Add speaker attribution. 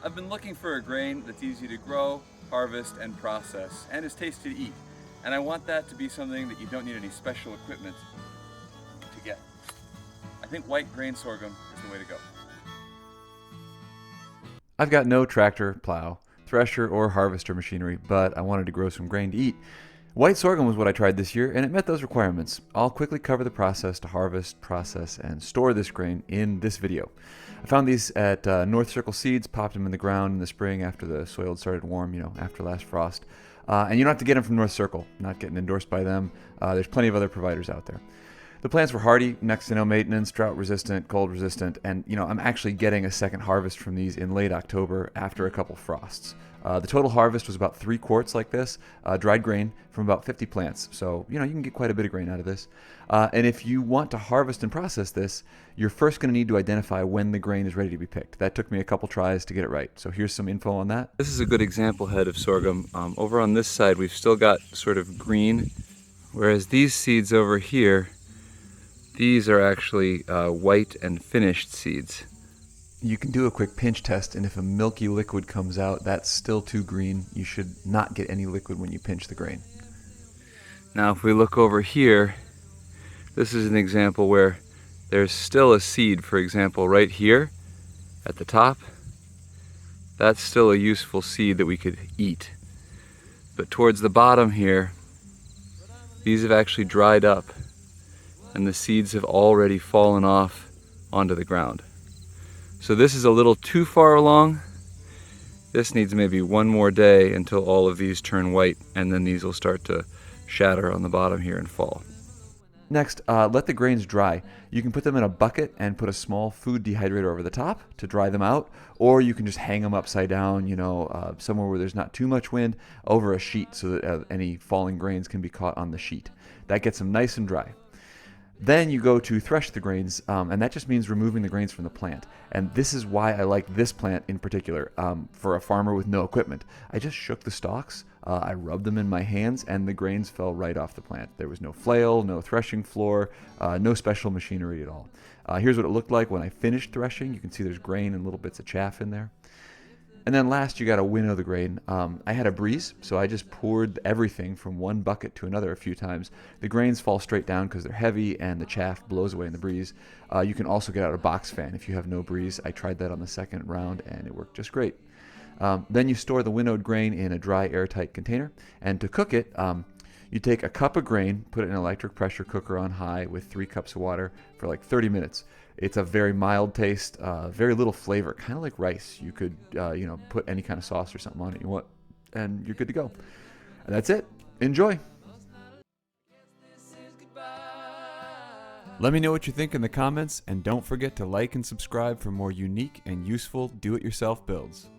Speaker 1: I've been looking for a grain that's easy to grow, harvest, and process, and is tasty to eat. And I want that to be something that you don't need any special equipment to get. I think white grain sorghum is the way to go.
Speaker 2: I've got no tractor, plow, thresher, or harvester machinery, but I wanted to grow some grain to eat. White sorghum was what I tried this year, and it met those requirements. I'll quickly cover the process to harvest, process, and store this grain in this video. I found these at North Circle Seeds, popped them in the ground in the spring after the soil had started warm, after last frost. And you don't have to get them from North Circle, not getting endorsed by them. There's plenty of other providers out there. The plants were hardy, next to no maintenance, drought resistant, cold resistant, and I'm actually getting a second harvest from these in late October after a couple frosts. The total harvest was about 3 quarts like this, dried grain from about 50 plants. So, you can get quite a bit of grain out of this. And if you want to harvest and process this, you're first going to need to identify when the grain is ready to be picked. That took me a couple tries to get it right. So here's some info on that.
Speaker 1: This is a good example head of sorghum. Over on this side, we've still got sort of green, whereas these seeds over here, these are actually white and finished seeds.
Speaker 2: You can do a quick pinch test, and if a milky liquid comes out, that's still too green. You should not get any liquid when you pinch the grain.
Speaker 1: Now if we look over here, this is an example where there's still a seed, for example, right here at the top. That's still a useful seed that we could eat. But towards the bottom here, these have actually dried up, and the seeds have already fallen off onto the ground. So this is a little too far along. This needs maybe one more day until all of these turn white, and then these will start to shatter on the bottom here and fall.
Speaker 2: Next, let the grains dry. You can put them in a bucket and put a small food dehydrator over the top to dry them out, or you can just hang them upside down, somewhere where there's not too much wind, over a sheet so that any falling grains can be caught on the sheet. That gets them nice and dry. Then you go to thresh the grains, and that just means removing the grains from the plant. And this is why I like this plant in particular. For a farmer with no equipment, I just shook the stalks, I rubbed them in my hands, and the grains fell right off the plant. There was no flail, no threshing floor, no special machinery at all. Here's what it looked like when I finished threshing. You can see there's grain and little bits of chaff in there. And then last, you got to winnow the grain. I had a breeze, so I just poured everything from one bucket to another a few times. The grains fall straight down because they're heavy, and the chaff blows away in the breeze. You can also get out a box fan if you have no breeze. I tried that on the second round, and it worked just great. Then you store the winnowed grain in a dry, airtight container. And to cook it, you take a cup of grain, put it in an electric pressure cooker on high with 3 cups of water for like 30 minutes. It's a very mild taste, very little flavor, kind of like rice. You could, put any kind of sauce or something on it you want, and you're good to go. And that's it. Enjoy. Let me know what you think in the comments, and don't forget to like and subscribe for more unique and useful do-it-yourself builds.